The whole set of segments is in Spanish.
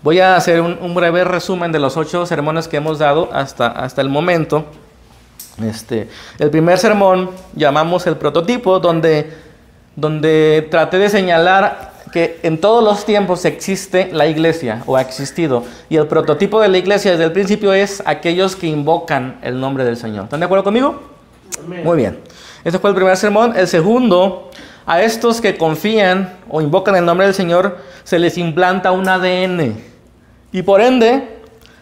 Voy a hacer un breve resumen de los 8 sermones que hemos dado hasta el momento. El primer sermón llamamos el prototipo, donde traté de señalar que en todos los tiempos existe la iglesia, o ha existido. Y el prototipo de la iglesia desde el principio es aquellos que invocan el nombre del Señor. ¿Están de acuerdo conmigo? Amén. Muy bien. Este fue el primer sermón. El segundo, a estos que confían o invocan el nombre del Señor, se les implanta un ADN. Y por ende,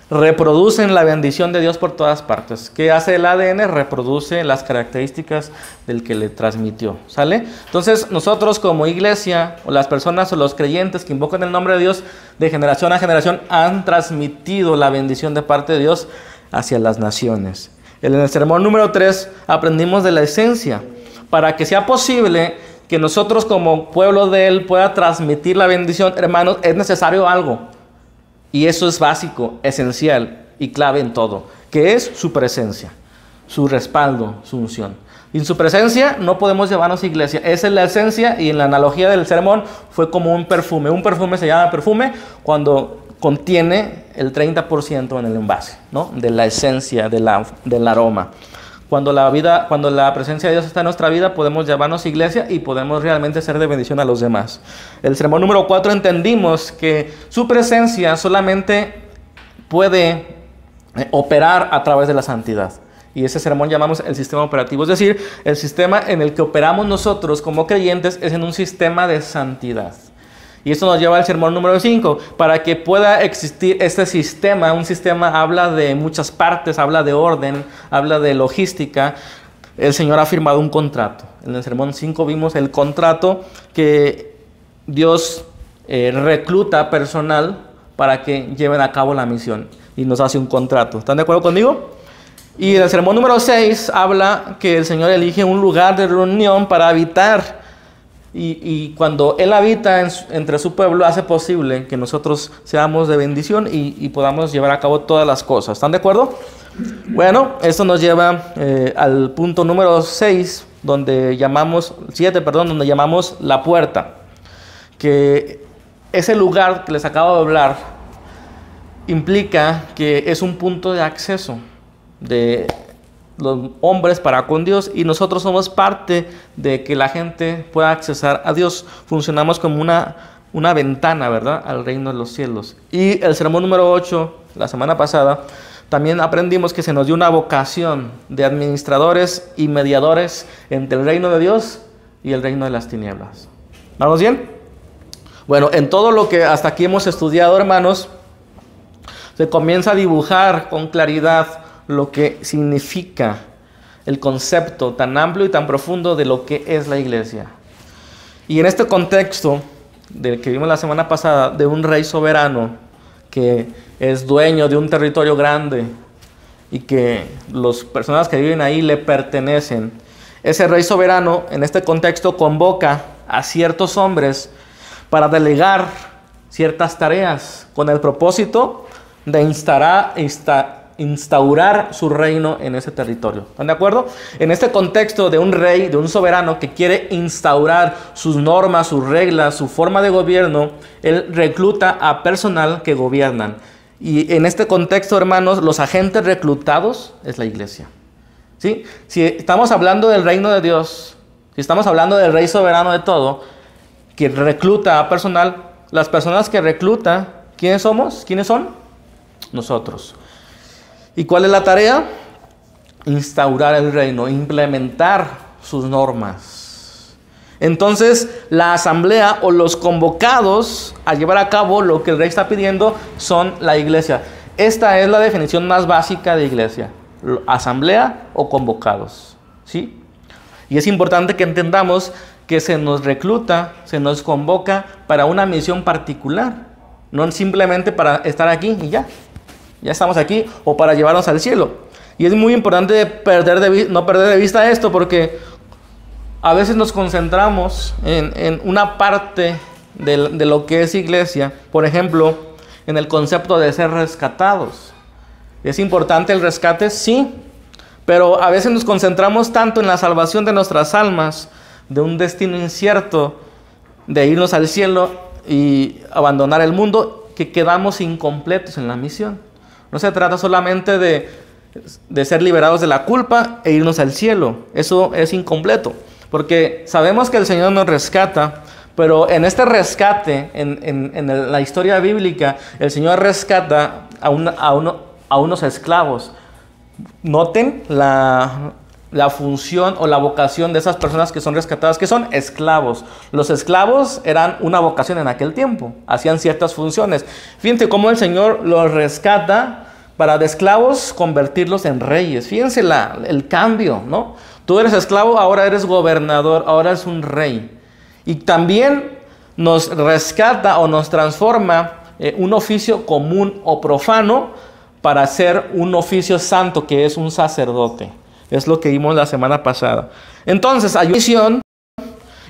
reproducen la bendición de Dios por todas partes. ¿Qué hace el ADN? Reproduce las características del que le transmitió. ¿Sale? Entonces, nosotros como iglesia, o las personas o los creyentes que invocan el nombre de Dios, de generación a generación, han transmitido la bendición de parte de Dios hacia las naciones. En el sermón número 3 aprendimos de la esencia. Para que sea posible que nosotros como pueblo de Él pueda transmitir la bendición, hermanos, es necesario algo. Y eso es básico, esencial y clave en todo, que es su presencia, su respaldo, su unción. Y en su presencia no podemos llevarnos a iglesia. Esa es la esencia, y en la analogía del sermón fue como un perfume. Un perfume se llama perfume cuando contiene el 30% en el envase, ¿no? De la esencia, del aroma. Cuando la presencia de Dios está en nuestra vida, podemos llamarnos iglesia y podemos realmente ser de bendición a los demás. El sermón número 4 entendimos que su presencia solamente puede operar a través de la santidad. Y ese sermón llamamos el sistema operativo. Es decir, el sistema en el que operamos nosotros como creyentes es en un sistema de santidad. Y esto nos lleva al sermón número 5. Para que pueda existir este sistema, un sistema habla de muchas partes, habla de orden, habla de logística. El Señor ha firmado un contrato. En el sermón 5 vimos el contrato que Dios recluta personal para que lleven a cabo la misión. Y nos hace un contrato. ¿Están de acuerdo conmigo? Y en el sermón número 6 habla que el Señor elige un lugar de reunión para habitar. Y cuando Él habita entre su pueblo, hace posible que nosotros seamos de bendición y podamos llevar a cabo todas las cosas. ¿Están de acuerdo? Bueno, esto nos lleva al punto número 6, donde llamamos la puerta. Que ese lugar que les acabo de hablar implica que es un punto de acceso de los hombres para con Dios, y nosotros somos parte de que la gente pueda accesar a Dios. Funcionamos como una ventana, ¿verdad?, al reino de los cielos. Y el sermón número 8, la semana pasada, también aprendimos que se nos dio una vocación de administradores y mediadores entre el reino de Dios y el reino de las tinieblas. ¿Vamos bien? Bueno, en todo lo que hasta aquí hemos estudiado, hermanos, se comienza a dibujar con claridad lo que significa el concepto tan amplio y tan profundo de lo que es la iglesia. Y en este contexto del que vimos la semana pasada, de un rey soberano que es dueño de un territorio grande y que las personas que viven ahí le pertenecen, ese rey soberano en este contexto convoca a ciertos hombres para delegar ciertas tareas con el propósito de instaurar su reino en ese territorio. ¿Están de acuerdo? En este contexto de un rey, de un soberano que quiere instaurar sus normas, sus reglas, su forma de gobierno, él recluta a personal que gobiernan. Y en este contexto, hermanos, los agentes reclutados es la iglesia. ¿Sí? Si estamos hablando del reino de Dios, si estamos hablando del rey soberano de todo, que recluta a personal, las personas que recluta, ¿quiénes somos? ¿Quiénes son? Nosotros. ¿Y cuál es la tarea? Instaurar el reino, implementar sus normas. Entonces, la asamblea o los convocados a llevar a cabo lo que el rey está pidiendo son la iglesia. Esta es la definición más básica de iglesia: asamblea o convocados. ¿Sí? Y es importante que entendamos que se nos recluta, se nos convoca para una misión particular, no simplemente para estar aquí y ya estamos aquí, o para llevarnos al cielo. Y es muy importante no perder de vista esto, porque a veces nos concentramos en una parte de lo que es iglesia. Por ejemplo, en el concepto de ser rescatados. ¿Es importante el rescate? Sí, pero a veces nos concentramos tanto en la salvación de nuestras almas, de un destino incierto, de irnos al cielo y abandonar el mundo, que quedamos incompletos en la misión. No se trata solamente de ser liberados de la culpa e irnos al cielo. Eso es incompleto, porque sabemos que el Señor nos rescata, pero en este rescate, en la historia bíblica, el Señor rescata a unos esclavos. Noten la función o la vocación de esas personas que son rescatadas, que son esclavos. Los esclavos eran una vocación en aquel tiempo, hacían ciertas funciones. Fíjense cómo el Señor los rescata para de esclavos convertirlos en reyes. Fíjense el cambio, ¿no? Tú eres esclavo, ahora eres gobernador, ahora eres un rey. Y también nos rescata o nos transforma un oficio común o profano para hacer un oficio santo, que es un sacerdote. Es lo que vimos la semana pasada. Entonces hay una misión,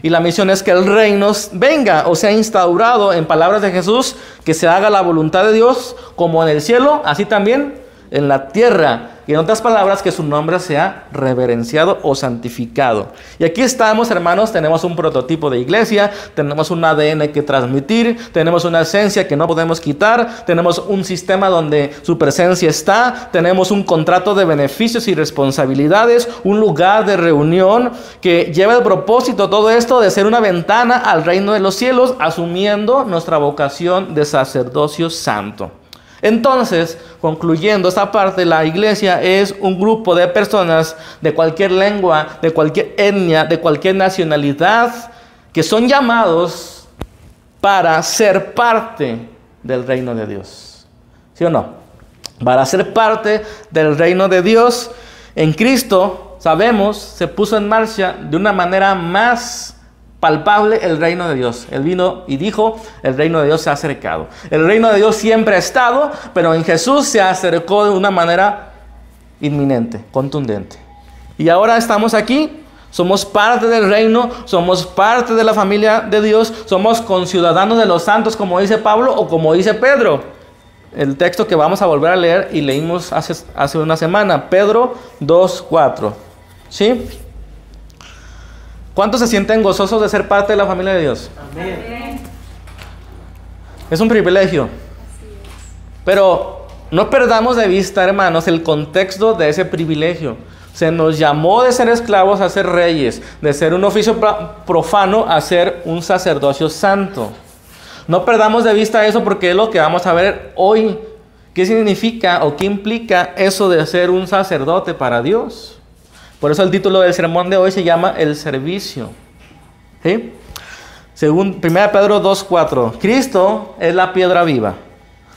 y la misión es que el reino venga o sea instaurado, en palabras de Jesús, que se haga la voluntad de Dios como en el cielo, así también en la tierra. Y en otras palabras, que su nombre sea reverenciado o santificado. Y aquí estamos, hermanos, tenemos un prototipo de iglesia, tenemos un ADN que transmitir, tenemos una esencia que no podemos quitar, tenemos un sistema donde su presencia está, tenemos un contrato de beneficios y responsabilidades, un lugar de reunión que lleva el propósito, todo esto, de ser una ventana al reino de los cielos, asumiendo nuestra vocación de sacerdocio santo. Entonces, concluyendo esta parte, la iglesia es un grupo de personas de cualquier lengua, de cualquier etnia, de cualquier nacionalidad, que son llamados para ser parte del reino de Dios. ¿Sí o no? Para ser parte del reino de Dios, en Cristo, sabemos, se puso en marcha de una manera más palpable el reino de Dios. Él vino y dijo, el reino de Dios se ha acercado. El reino de Dios siempre ha estado, pero en Jesús se acercó de una manera inminente, contundente. Y ahora estamos aquí, somos parte del reino, somos parte de la familia de Dios, somos conciudadanos de los santos, como dice Pablo o como dice Pedro. El texto que vamos a volver a leer y leímos hace una semana, Pedro 2:4. ¿Sí? ¿Cuántos se sienten gozosos de ser parte de la familia de Dios? Amén. Es un privilegio. Pero no perdamos de vista, hermanos, el contexto de ese privilegio. Se nos llamó de ser esclavos a ser reyes, de ser un oficio profano a ser un sacerdocio santo. No perdamos de vista eso, porque es lo que vamos a ver hoy. ¿Qué significa o qué implica eso de ser un sacerdote para Dios? Por eso el título del sermón de hoy se llama El Servicio. ¿Sí? Según 1 Pedro 2:4, Cristo es la piedra viva,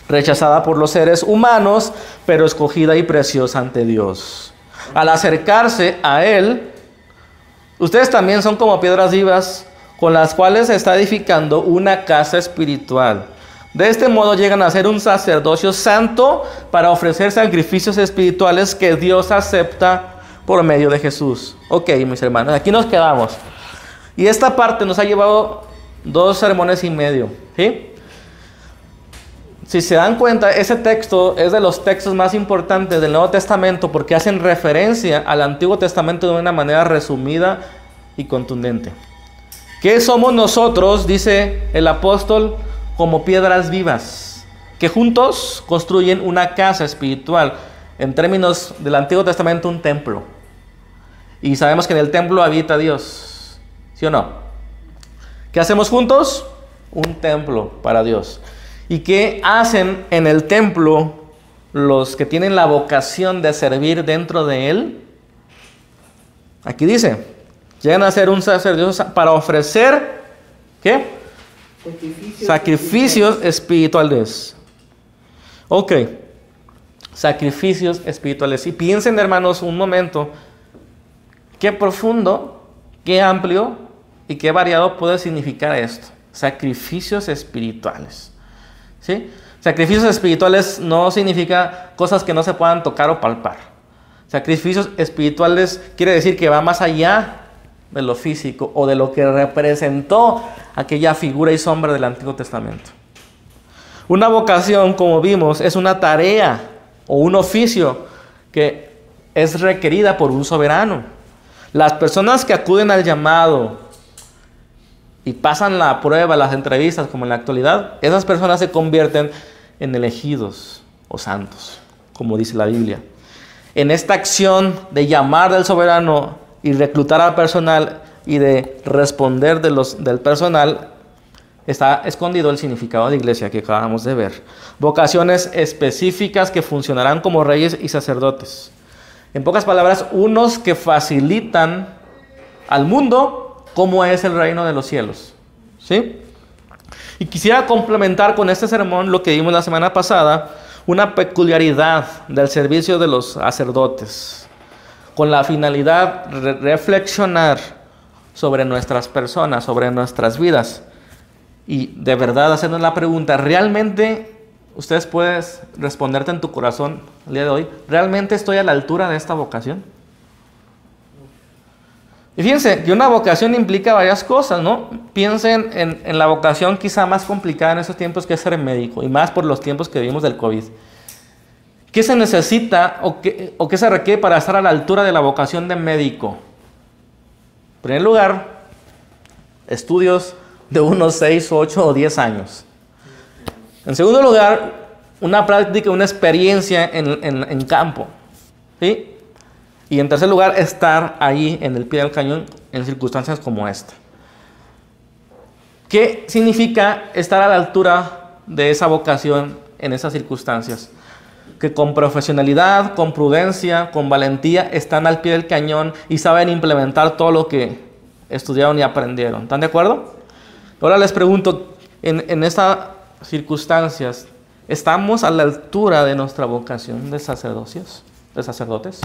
rechazada por los seres humanos, pero escogida y preciosa ante Dios. Al acercarse a Él, ustedes también son como piedras vivas, con las cuales se está edificando una casa espiritual. De este modo llegan a ser un sacerdocio santo para ofrecer sacrificios espirituales que Dios acepta por medio de Jesús. Ok, mis hermanos, aquí nos quedamos. Y esta parte nos ha llevado 2 sermones y medio. ¿Sí? Si se dan cuenta, ese texto es de los textos más importantes del Nuevo Testamento, porque hacen referencia al Antiguo Testamento de una manera resumida y contundente. ¿Qué somos nosotros? Dice el apóstol, como piedras vivas, que juntos construyen una casa espiritual. En términos del Antiguo Testamento, un templo. Y sabemos que en el templo habita Dios. ¿Sí o no? ¿Qué hacemos juntos? Un templo para Dios. ¿Y qué hacen en el templo los que tienen la vocación de servir dentro de él? Aquí dice, llegan a ser un sacerdocio para ofrecer, ¿qué? Sacrificios espirituales. Ok. Sacrificios espirituales. Y piensen, hermanos, un momento, qué profundo, qué amplio y qué variado puede significar esto. Sacrificios espirituales. ¿Sí? Sacrificios espirituales no significa cosas que no se puedan tocar o palpar. Sacrificios espirituales quiere decir que va más allá de lo físico o de lo que representó aquella figura y sombra del Antiguo Testamento. Una vocación, como vimos, es una tarea o un oficio que es requerida por un soberano. Las personas que acuden al llamado y pasan la prueba, las entrevistas, como en la actualidad, esas personas se convierten en elegidos o santos, como dice la Biblia. En esta acción de llamar del soberano y reclutar al personal y de responder del personal, está escondido el significado de iglesia que acabamos de ver. Vocaciones específicas que funcionarán como reyes y sacerdotes. En pocas palabras, unos que facilitan al mundo cómo es el reino de los cielos. ¿Sí? Y quisiera complementar con este sermón lo que vimos la semana pasada, una peculiaridad del servicio de los sacerdotes, con la finalidad de reflexionar sobre nuestras personas, sobre nuestras vidas. Y de verdad hacernos la pregunta, ¿realmente ustedes puedes responderte en tu corazón el día de hoy? ¿Realmente estoy a la altura de esta vocación? Y fíjense que una vocación implica varias cosas, ¿no? Piensen en la vocación quizá más complicada en esos tiempos, que es ser médico, y más por los tiempos que vivimos del COVID. ¿Qué se necesita o qué se requiere para estar a la altura de la vocación de médico? En primer lugar, estudios de unos 6, 8 o 10 años. En segundo lugar, una práctica, una experiencia en campo. ¿Sí? Y en tercer lugar, estar ahí en el pie del cañón en circunstancias como esta. ¿Qué significa estar a la altura de esa vocación en esas circunstancias? Que con profesionalidad, con prudencia, con valentía, están al pie del cañón y saben implementar todo lo que estudiaron y aprendieron. ¿Están de acuerdo? Ahora les pregunto, en estas circunstancias, ¿estamos a la altura de nuestra vocación de sacerdotes?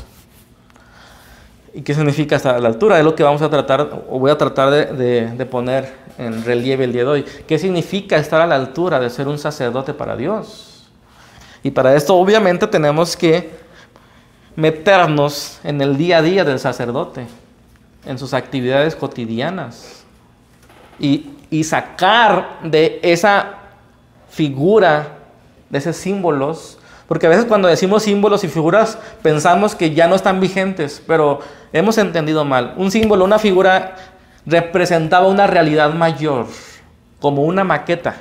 ¿Y qué significa estar a la altura? Es lo que vamos a tratar, o voy a tratar de poner en relieve el día de hoy. ¿Qué significa estar a la altura de ser un sacerdote para Dios? Y para esto obviamente tenemos que meternos en el día a día del sacerdote, en sus actividades cotidianas, y sacar de esa figura, de esos símbolos, porque a veces cuando decimos símbolos y figuras pensamos que ya no están vigentes, pero hemos entendido mal. Un símbolo, una figura, representaba una realidad mayor, como una maqueta.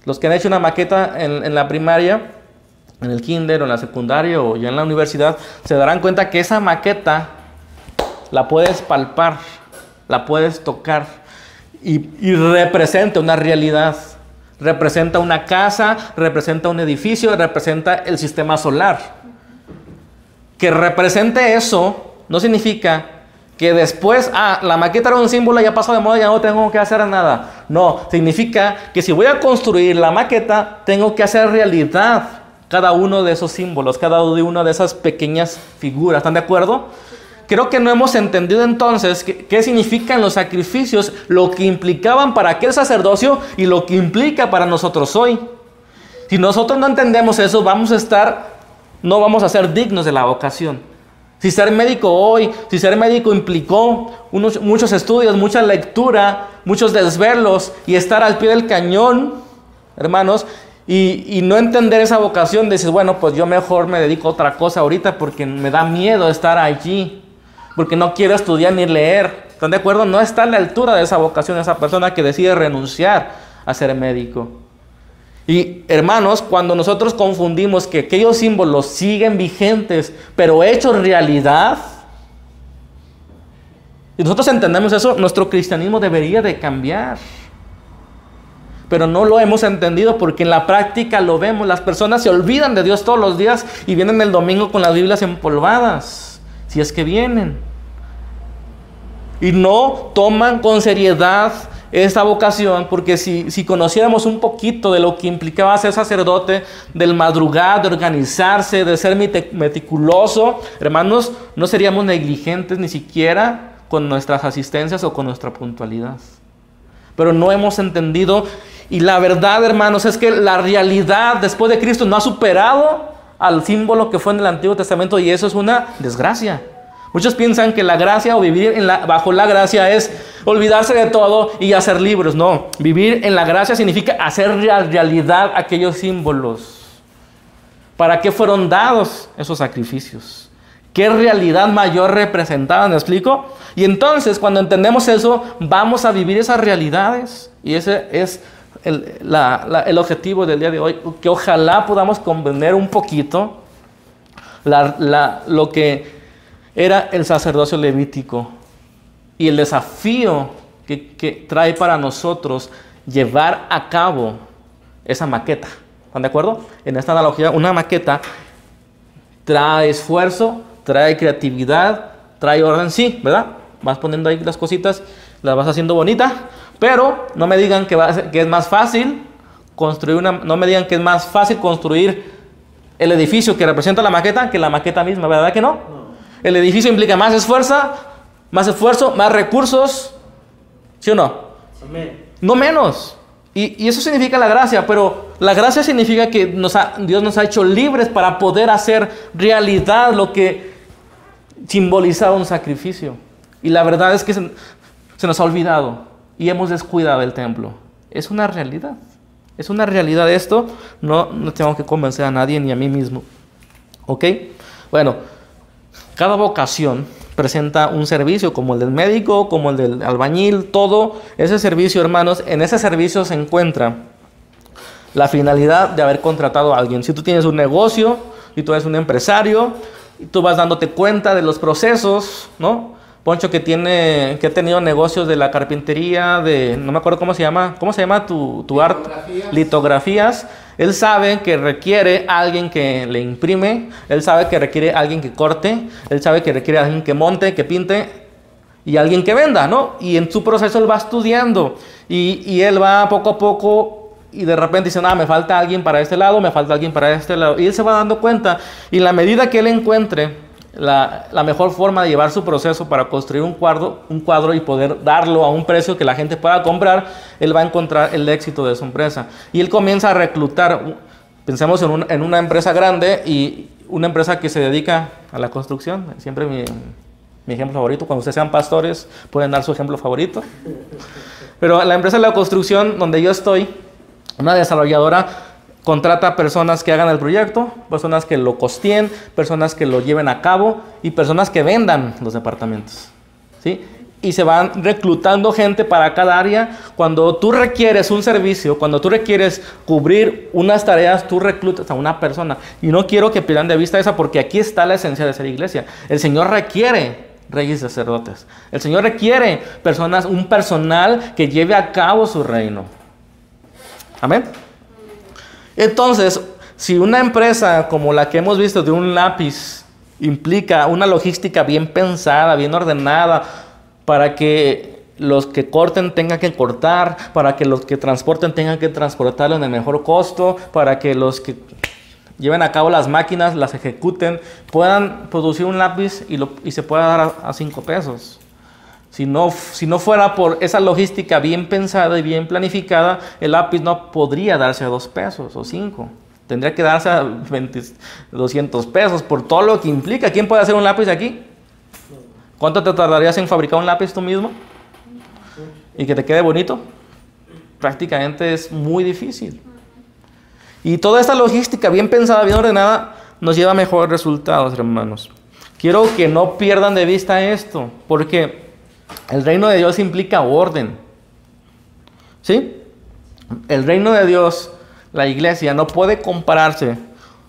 Los que han hecho una maqueta en la primaria, en el kinder o en la secundaria o ya en la universidad, se darán cuenta que esa maqueta la puedes palpar, la puedes tocar y representa una realidad. Representa una casa, representa un edificio, representa el sistema solar. Que represente eso no significa que después, la maqueta era un símbolo, ya pasó de moda, ya no tengo que hacer nada. No, significa que si voy a construir la maqueta, tengo que hacer realidad cada uno de esos símbolos, cada una de esas pequeñas figuras. ¿Están de acuerdo? Creo que no hemos entendido entonces qué significan los sacrificios, lo que implicaban para aquel sacerdocio y lo que implica para nosotros hoy. Si nosotros no entendemos eso, no vamos a ser dignos de la vocación. Si ser médico hoy, si ser médico implicó muchos estudios, mucha lectura, muchos desvelos y estar al pie del cañón, hermanos, y no entender esa vocación, dices, bueno, pues yo mejor me dedico a otra cosa ahorita porque me da miedo estar allí, porque no quiero estudiar ni leer. ¿Están de acuerdo? No está a la altura de esa vocación esa persona que decide renunciar a ser médico. Y hermanos, cuando nosotros confundimos que aquellos símbolos siguen vigentes, pero hechos realidad, y nosotros entendemos eso, nuestro cristianismo debería de cambiar. Pero no lo hemos entendido porque en la práctica lo vemos. Las personas se olvidan de Dios todos los días y vienen el domingo con las Biblias empolvadas, si es que vienen. Y no toman con seriedad esta vocación, porque si conociéramos un poquito de lo que implicaba ser sacerdote, del madrugar, de organizarse, de ser meticuloso, hermanos, no seríamos negligentes ni siquiera con nuestras asistencias o con nuestra puntualidad. Pero no hemos entendido, y la verdad, hermanos, es que la realidad después de Cristo no ha superado al símbolo que fue en el Antiguo Testamento, y eso es una desgracia. Muchos piensan que la gracia o vivir bajo la gracia es olvidarse de todo y hacer libros. No, vivir en la gracia significa hacer realidad aquellos símbolos. ¿Para qué fueron dados esos sacrificios? ¿Qué realidad mayor representaban? ¿Me explico? Y entonces, cuando entendemos eso, vamos a vivir esas realidades. Y ese es el objetivo del día de hoy. Que ojalá podamos comprender un poquito lo que era el sacerdocio levítico y el desafío que trae para nosotros llevar a cabo esa maqueta. ¿Están de acuerdo? En esta analogía, una maqueta trae esfuerzo, trae creatividad, trae orden, sí, ¿verdad? Vas poniendo ahí las cositas, las vas haciendo bonitas, pero no me digan que es más fácil construir no me digan que es más fácil construir el edificio que representa la maqueta que la maqueta misma, ¿verdad que no? El edificio implica más esfuerzo, más recursos, ¿sí o no? Amén. No menos. Y eso significa la gracia, pero la gracia significa que Dios nos ha hecho libres para poder hacer realidad lo que simbolizaba un sacrificio. Y la verdad es que se nos ha olvidado y hemos descuidado el templo. Es una realidad. Es una realidad esto. No tengo que convencer a nadie ni a mí mismo. ¿Ok? Bueno, cada vocación presenta un servicio como el del médico, como el del albañil, todo ese servicio, hermanos, en ese servicio se encuentra la finalidad de haber contratado a alguien. Si tú tienes un negocio y tú eres un empresario y tú vas dándote cuenta de los procesos, ¿no? Poncho que ha tenido negocios de la carpintería, no me acuerdo cómo se llama tu arte, litografías. Él sabe que requiere alguien que le imprime, él sabe que requiere alguien que corte, él sabe que requiere alguien que monte, que pinte y alguien que venda, ¿no? Y en su proceso él va estudiando y él va poco a poco y de repente dice, me falta alguien para este lado, me falta alguien para este lado. Y él se va dando cuenta y en la medida que él encuentre la mejor forma de llevar su proceso para construir un cuadro y poder darlo a un precio que la gente pueda comprar, él va a encontrar el éxito de su empresa. Y él comienza a reclutar, pensemos en una empresa grande y una empresa que se dedica a la construcción. Siempre mi ejemplo favorito, cuando ustedes sean pastores pueden dar su ejemplo favorito. Pero la empresa de la construcción donde yo estoy, una desarrolladora contrata personas que hagan el proyecto, personas que lo costeen, personas que lo lleven a cabo y personas que vendan los departamentos, ¿sí? Y se van reclutando gente para cada área. Cuando tú requieres un servicio, cuando tú requieres cubrir unas tareas, tú reclutas a una persona. Y no quiero que pierdan de vista esa, porque aquí está la esencia de ser iglesia. El Señor requiere reyes y sacerdotes. El Señor requiere un personal que lleve a cabo su reino. Amén. Entonces, si una empresa como la que hemos visto de un lápiz implica una logística bien pensada, bien ordenada, para que los que corten tengan que cortar, para que los que transporten tengan que transportarlo en el mejor costo, para que los que lleven a cabo las máquinas, las ejecuten, puedan producir un lápiz y se pueda dar a 5 pesos. Si no fuera por esa logística bien pensada y bien planificada, el lápiz no podría darse a 2 pesos o 5. Tendría que darse a 200 pesos por todo lo que implica. ¿Quién puede hacer un lápiz aquí? ¿Cuánto te tardarías en fabricar un lápiz tú mismo? ¿Y que te quede bonito? Prácticamente es muy difícil. Y toda esta logística bien pensada, bien ordenada, nos lleva a mejores resultados, hermanos. Quiero que no pierdan de vista esto, porque el reino de Dios implica orden. ¿Sí? El reino de Dios, la iglesia, no puede compararse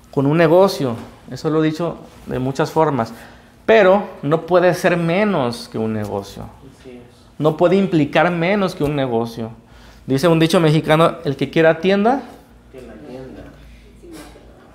con un negocio. Eso lo he dicho de muchas formas. Pero no puede ser menos que un negocio. No puede implicar menos que un negocio. Dice un dicho mexicano, el que quiera tienda, que la tienda.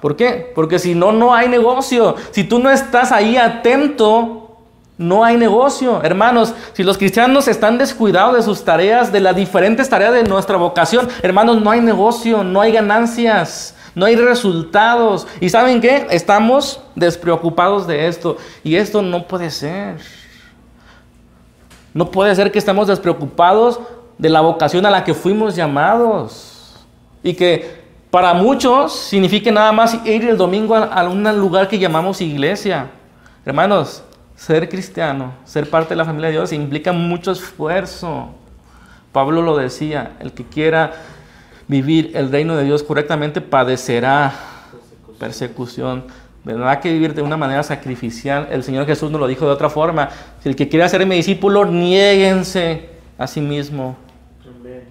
¿Por qué? Porque si no, no hay negocio. Si tú no estás ahí atento, no hay negocio. Hermanos, si los cristianos están descuidados de sus tareas, de las diferentes tareas de nuestra vocación, hermanos, no hay negocio, no hay ganancias, no hay resultados. ¿Y saben qué? Estamos despreocupados de esto. Y esto no puede ser. No puede ser que estemos despreocupados de la vocación a la que fuimos llamados. Y que para muchos signifique nada más ir el domingo a un lugar que llamamos iglesia. Hermanos, ser cristiano, ser parte de la familia de Dios implica mucho esfuerzo. Pablo lo decía, el que quiera vivir el reino de Dios correctamente padecerá persecución Tendrá que vivir de una manera sacrificial. El Señor Jesús nos lo dijo de otra forma. Si el que quiere ser mi discípulo, niéguense a sí mismo. Amén.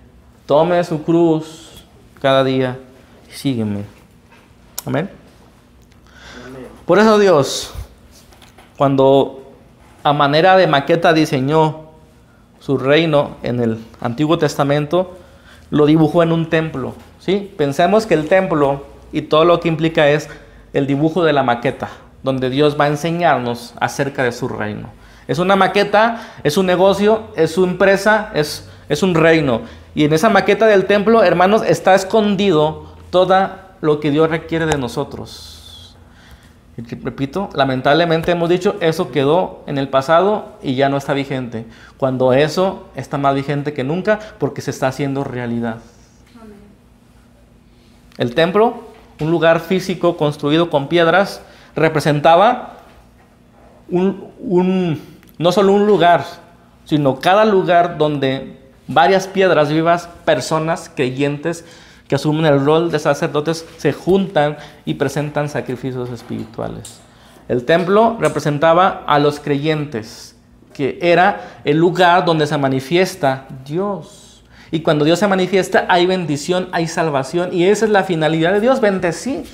Tome su cruz cada día y sígueme. Amén. Amén. Por eso Dios, cuando a manera de maqueta diseñó su reino en el Antiguo Testamento, lo dibujó en un templo, ¿sí? Pensemos que el templo y todo lo que implica es el dibujo de la maqueta, donde Dios va a enseñarnos acerca de su reino. Es una maqueta, es un negocio, es su empresa, es un reino. Y en esa maqueta del templo, hermanos, está escondido todo lo que Dios requiere de nosotros. Y repito, lamentablemente hemos dicho, eso quedó en el pasado y ya no está vigente. Cuando eso está más vigente que nunca porque se está haciendo realidad. Amén. El templo, un lugar físico construido con piedras, representaba no solo un lugar, sino cada lugar donde varias piedras vivas, personas creyentes que asumen el rol de sacerdotes, se juntan y presentan sacrificios espirituales. El templo representaba a los creyentes, que era el lugar donde se manifiesta Dios. Y cuando Dios se manifiesta, hay bendición, hay salvación, y esa es la finalidad de Dios, bendecir.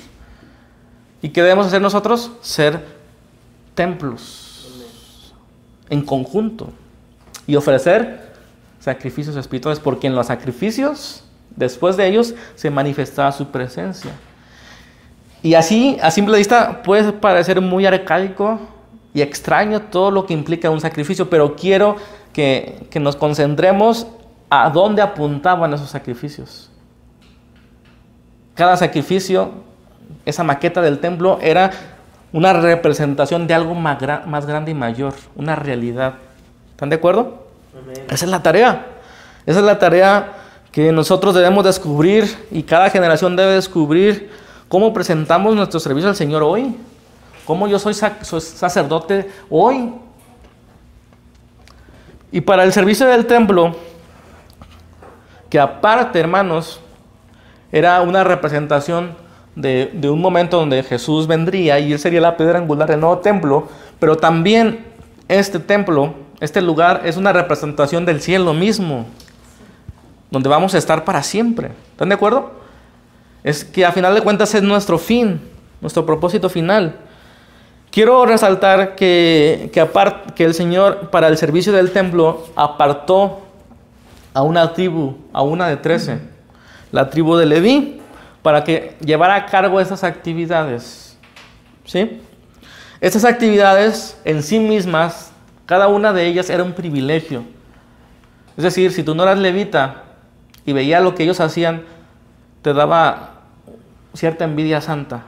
¿Y qué debemos hacer nosotros? Ser templos en conjunto y ofrecer sacrificios espirituales, porque en los sacrificios, después de ellos, se manifestaba su presencia. Y así, a simple vista, puede parecer muy arcaico y extraño todo lo que implica un sacrificio, pero quiero que nos concentremos a dónde apuntaban esos sacrificios. Cada sacrificio, esa maqueta del templo, era una representación de algo más grande y mayor, una realidad. ¿Están de acuerdo? Amén. Esa es la tarea. Esa es la tarea que nosotros debemos descubrir y cada generación debe descubrir cómo presentamos nuestro servicio al Señor hoy. Cómo yo soy sacerdote hoy. Y para el servicio del templo, que aparte, hermanos, era una representación de un momento donde Jesús vendría y Él sería la piedra angular del nuevo templo, pero también este templo, este lugar, es una representación del cielo mismo, donde vamos a estar para siempre. ¿Están de acuerdo? Es que a final de cuentas es nuestro fin, nuestro propósito final. Quiero resaltar que el Señor para el servicio del templo apartó a una tribu, a una de 13, la tribu de Leví, para que llevara a cargo esas actividades. ¿Sí? Estas actividades en sí mismas, cada una de ellas era un privilegio. Es decir, si tú no eras levita y veías lo que ellos hacían, te daba cierta envidia santa.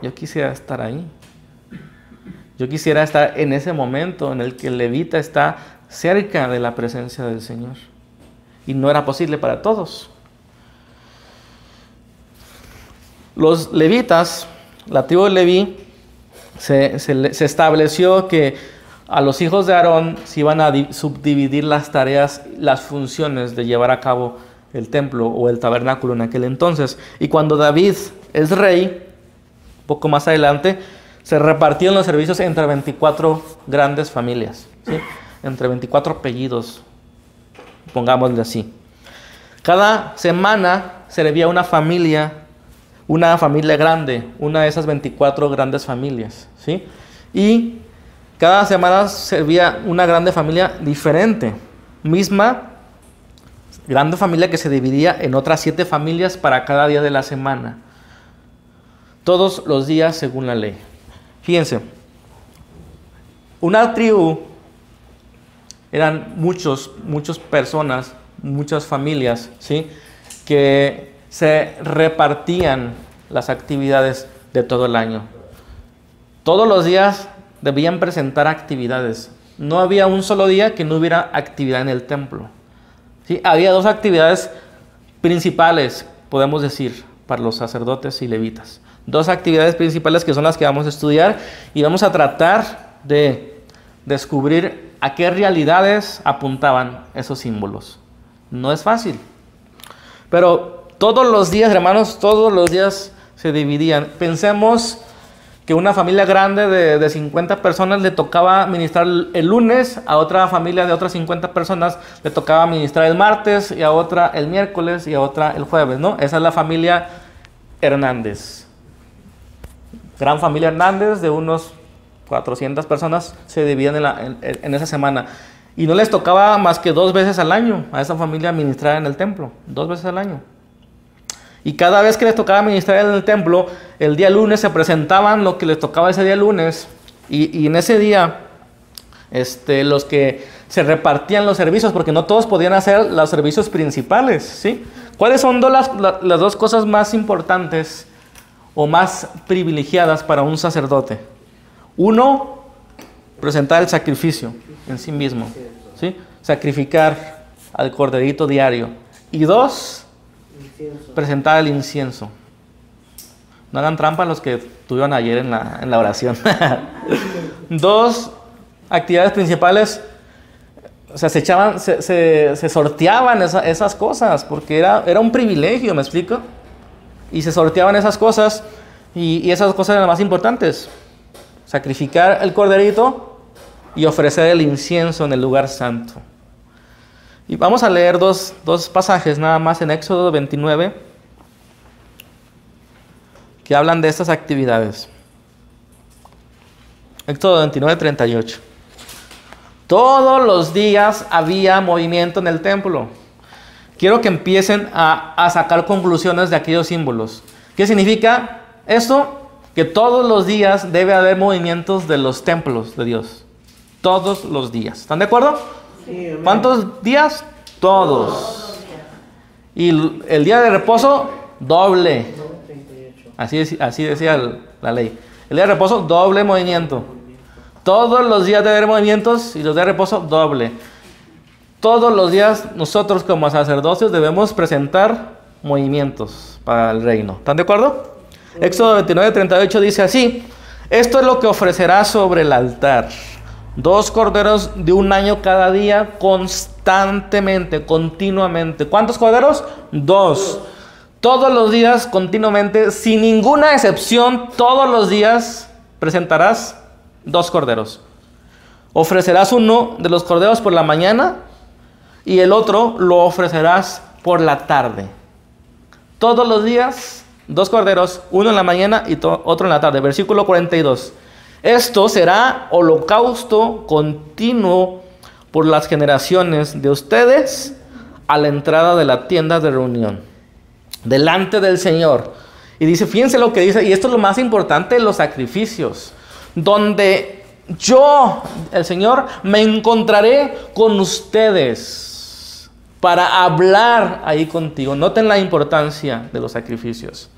Yo quisiera estar ahí. Yo quisiera estar en ese momento en el que el levita está cerca de la presencia del Señor. Y no era posible para todos. Los levitas, la tribu de Leví, se estableció que a los hijos de Aarón se iban a subdividir las tareas, las funciones de llevar a cabo el templo o el tabernáculo en aquel entonces. Y cuando David es rey, un poco más adelante, se repartieron los servicios entre 24 grandes familias, ¿sí? Entre 24 apellidos, pongámosle así. Cada semana servía una familia grande, una de esas 24 grandes familias, ¿sí? Y cada semana servía una grande familia diferente, misma grande familia que se dividía en otras 7 familias para cada día de la semana. Todos los días según la ley. Fíjense, una tribu eran muchas personas, muchas familias, ¿sí? Que se repartían las actividades de todo el año. Todos los días debían presentar actividades. No había un solo día que no hubiera actividad en el templo. ¿Sí? Había 2 actividades principales, podemos decir, para los sacerdotes y levitas. 2 actividades principales que son las que vamos a estudiar y vamos a tratar de descubrir a qué realidades apuntaban esos símbolos. No es fácil, pero todos los días, hermanos, todos los días se dividían. Pensemos que una familia grande de 50 personas le tocaba ministrar el lunes, a otra familia de otras 50 personas le tocaba ministrar el martes, y a otra el miércoles, y a otra el jueves, ¿no? Esa es la familia Hernández. Gran familia Hernández, de unos 400 personas, se dividían en esa semana. Y no les tocaba más que 2 veces al año a esa familia ministrar en el templo, 2 veces al año. Y cada vez que les tocaba ministrar en el templo, el día lunes se presentaban lo que les tocaba ese día lunes. Y en ese día, los que se repartían los servicios, porque no todos podían hacer los servicios principales, ¿sí? ¿Cuáles son las 2 cosas más importantes o más privilegiadas para un sacerdote? 1, presentar el sacrificio en sí mismo, ¿sí? Sacrificar al corderito diario. Y 2, presentar el incienso. No hagan trampa los que estuvieron ayer en la oración. 2 actividades principales. O sea, se sorteaban esas cosas, porque era un privilegio, ¿me explico? Y se sorteaban esas cosas, y esas cosas eran las más importantes. Sacrificar el corderito y ofrecer el incienso en el lugar santo. Y vamos a leer dos pasajes nada más en Éxodo 29 que hablan de estas actividades. Éxodo 29, 38. Todos los días había movimiento en el templo. Quiero que empiecen a sacar conclusiones de aquellos símbolos. ¿Qué significa esto? Que todos los días debe haber movimientos de los templos de Dios. Todos los días. ¿Están de acuerdo? Sí, ¿cuántos días? Todos. Y el día de reposo, doble. Así decía la ley. El día de reposo, doble movimiento. Todos los días debe haber movimientos, y los días de reposo, doble. Todos los días nosotros como sacerdotes debemos presentar movimientos para el reino. ¿Están de acuerdo? Éxodo 29, 38 dice así: esto es lo que ofrecerás sobre el altar: 2 corderos de 1 año cada día, constantemente, continuamente. ¿Cuántos corderos? 2. Todos los días, continuamente, sin ninguna excepción, todos los días presentarás 2 corderos. Ofrecerás uno de los corderos por la mañana, y el otro lo ofrecerás por la tarde. Todos los días, 2 corderos, uno en la mañana y otro en la tarde. Versículo 42. Esto será holocausto continuo por las generaciones de ustedes a la entrada de la tienda de reunión, delante del Señor. Y dice, fíjense lo que dice, y esto es lo más importante, los sacrificios, donde yo, el Señor, me encontraré con ustedes para hablar ahí contigo. Noten la importancia de los sacrificios.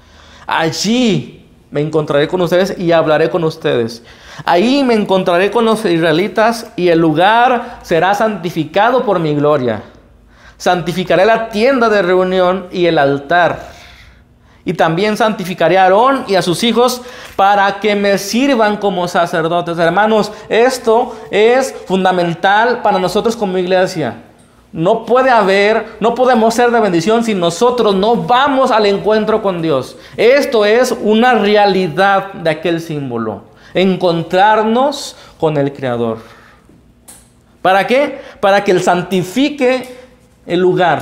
Allí me encontraré con ustedes y hablaré con ustedes. Ahí me encontraré con los israelitas, y el lugar será santificado por mi gloria. Santificaré la tienda de reunión y el altar. Y también santificaré a Aarón y a sus hijos para que me sirvan como sacerdotes. Hermanos, esto es fundamental para nosotros como iglesia. No podemos ser de bendición si nosotros no vamos al encuentro con Dios. Esto es una realidad de aquel símbolo: encontrarnos con el Creador. ¿Para qué? Para que Él santifique el lugar,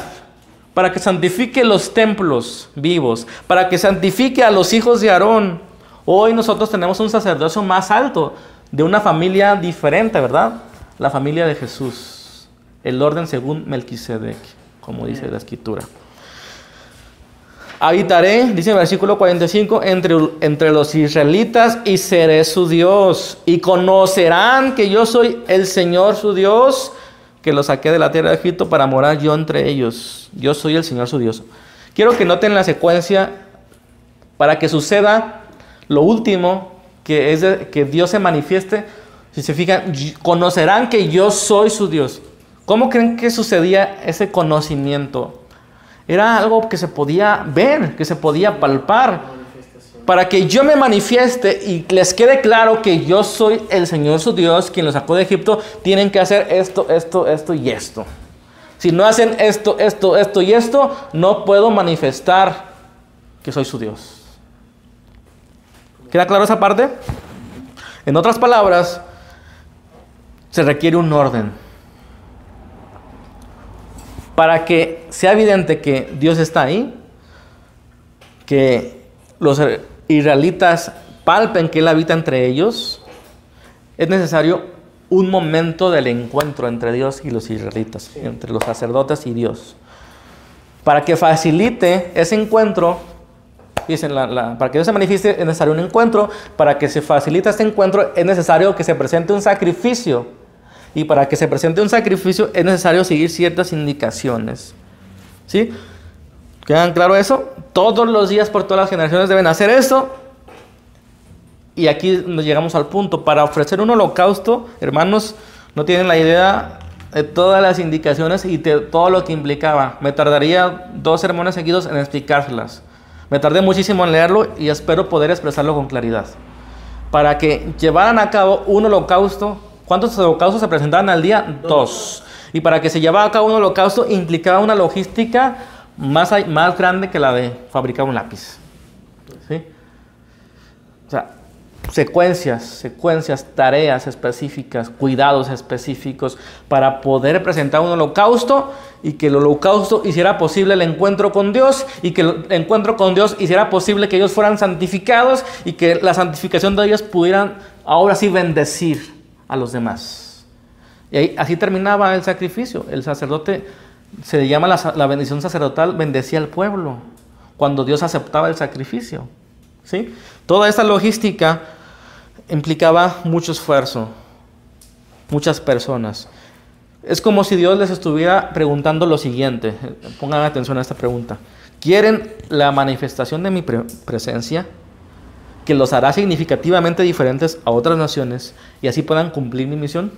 para que santifique los templos vivos, para que santifique a los hijos de Aarón. Hoy nosotros tenemos un sacerdocio más alto, de una familia diferente, ¿verdad? La familia de Jesús. El orden según Melquisedec, como dice la Escritura. Habitaré, dice el versículo 45, entre los israelitas, y seré su Dios. Y conocerán que yo soy el Señor su Dios, que los saqué de la tierra de Egipto para morar yo entre ellos. Yo soy el Señor su Dios. Quiero que noten la secuencia para que suceda lo último, que es que Dios se manifieste. Si se fijan, conocerán que yo soy su Dios. ¿Cómo creen que sucedía ese conocimiento? Era algo que se podía ver, que se podía palpar. Para que yo me manifieste y les quede claro que yo soy el Señor su Dios, quien los sacó de Egipto, tienen que hacer esto, esto, esto y esto. Si no hacen esto, esto, esto y esto, no puedo manifestar que soy su Dios. ¿Ok? ¿Queda claro esa parte? En otras palabras, se requiere un orden. Para que sea evidente que Dios está ahí, que los israelitas palpen que Él habita entre ellos, es necesario un momento del encuentro entre Dios y los israelitas, entre los sacerdotes y Dios. Para que facilite ese encuentro, dicen, para que Dios se manifieste es necesario un encuentro. Para que se facilite este encuentro es necesario que se presente un sacrificio. Y para que se presente un sacrificio es necesario seguir ciertas indicaciones. ¿Sí? ¿Quedan claro eso? Todos los días por todas las generaciones deben hacer esto. Y aquí nos llegamos al punto. Para ofrecer un holocausto, hermanos, no tienen la idea de todas las indicaciones y de todo lo que implicaba. Me tardaría 2 sermones seguidos en explicárselas. Me tardé muchísimo en leerlo y espero poder expresarlo con claridad. Para que llevaran a cabo un holocausto, ¿cuántos holocaustos se presentaban al día? 2. Y para que se llevara a cabo un holocausto implicaba una logística más grande que la de fabricar un lápiz. ¿Sí? O sea, secuencias, tareas específicas, cuidados específicos para poder presentar un holocausto y que el holocausto hiciera posible el encuentro con Dios y que el encuentro con Dios hiciera posible que ellos fueran santificados y que la santificación de ellos pudieran ahora sí bendecir a los demás. Y así terminaba el sacrificio. El sacerdote, se le llama la bendición sacerdotal, bendecía al pueblo cuando Dios aceptaba el sacrificio. ¿Sí? Toda esta logística implicaba mucho esfuerzo, muchas personas. Es como si Dios les estuviera preguntando lo siguiente. Pongan atención a esta pregunta. ¿Quieren la manifestación de mi presencia, que los hará significativamente diferentes a otras naciones y así puedan cumplir mi misión?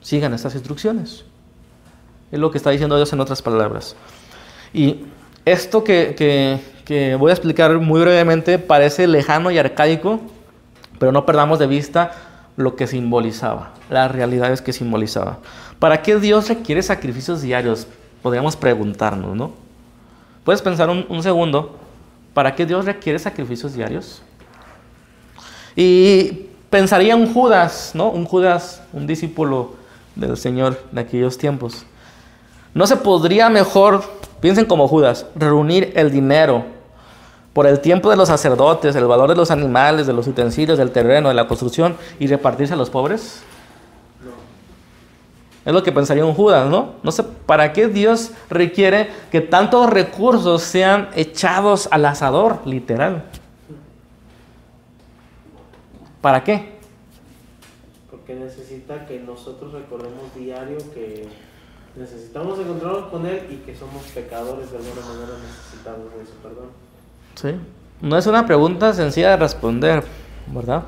Sigan estas instrucciones. Es lo que está diciendo Dios en otras palabras. Y esto que voy a explicar muy brevemente parece lejano y arcaico, pero no perdamos de vista lo que simbolizaba, las realidades que simbolizaba. ¿Para qué Dios requiere sacrificios diarios? Podríamos preguntarnos, ¿no? ¿Puedes pensar un segundo? ¿Para qué Dios requiere sacrificios diarios? Y pensaría en Judas, ¿no? Un Judas, un discípulo del Señor de aquellos tiempos. ¿No se podría mejor, piensen como Judas, reunir el dinero por el tiempo de los sacerdotes, el valor de los animales, de los utensilios, del terreno, de la construcción y repartirse a los pobres? No. Es lo que pensaría un Judas, ¿no? No sé, ¿para qué Dios requiere que tantos recursos sean echados al asador, literal? ¿Para qué? Porque necesita que nosotros recordemos diario que necesitamos encontrarnos con Él y que somos pecadores, de alguna manera necesitamos de su perdón. Sí, no es una pregunta sencilla de responder, ¿verdad?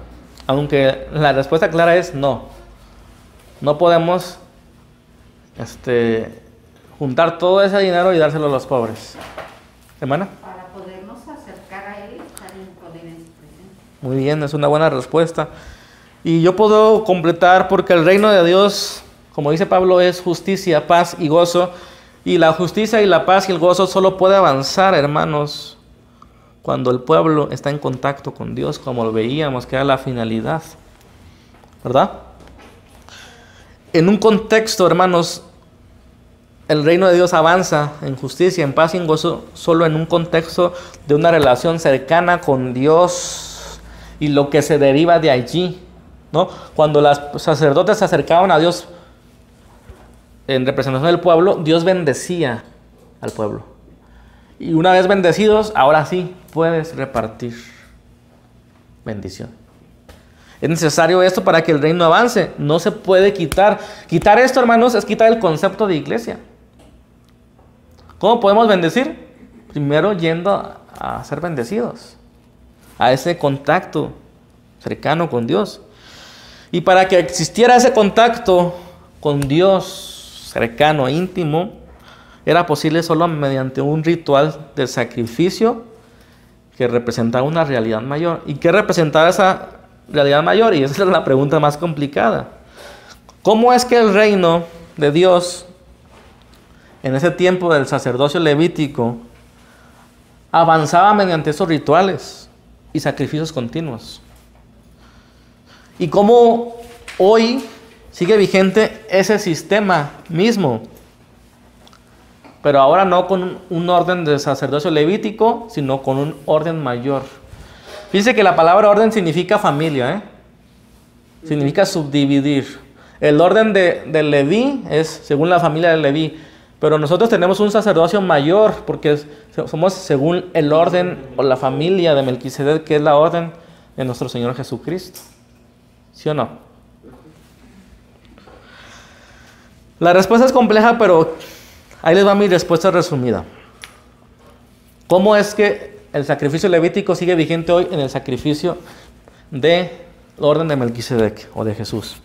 Aunque la respuesta clara es no. No podemos juntar todo ese dinero y dárselo a los pobres. ¿Hermana? Para podernos acercar a Él y estar con Él en su presencia. Muy bien, es una buena respuesta. Y yo puedo completar porque el reino de Dios, como dice Pablo, es justicia, paz y gozo. Y la justicia y la paz y el gozo solo puede avanzar, hermanos, cuando el pueblo está en contacto con Dios, como lo veíamos, que era la finalidad, ¿verdad? En un contexto, hermanos, el reino de Dios avanza en justicia, en paz y en gozo, solo en un contexto de una relación cercana con Dios y lo que se deriva de allí, ¿no? Cuando los sacerdotes se acercaban a Dios en representación del pueblo, Dios bendecía al pueblo. Y una vez bendecidos, ahora sí puedes repartir bendición. Es necesario esto para que el reino avance. No se puede quitar. Quitar esto, hermanos, es quitar el concepto de iglesia. ¿Cómo podemos bendecir? Primero yendo a ser bendecidos, a ese contacto cercano con Dios. Y para que existiera ese contacto con Dios cercano, íntimo, era posible solo mediante un ritual de sacrificio que representaba una realidad mayor. ¿Y qué representaba esa realidad mayor? Y esa es la pregunta más complicada. ¿Cómo es que el reino de Dios, en ese tiempo del sacerdocio levítico, avanzaba mediante esos rituales y sacrificios continuos? Y cómo hoy sigue vigente ese sistema mismo. Pero ahora no con un orden de sacerdocio levítico, sino con un orden mayor. Fíjense que la palabra orden significa familia, significa subdividir. El orden de Leví es según la familia de Leví. Pero nosotros tenemos un sacerdocio mayor porque somos según el orden o la familia de Melquisedec, que es la orden de nuestro Señor Jesucristo. ¿Sí o no? La respuesta es compleja, pero ahí les va mi respuesta resumida. ¿Cómo es que el sacrificio levítico sigue vigente hoy en el sacrificio del orden de Melquisedec o de Jesús?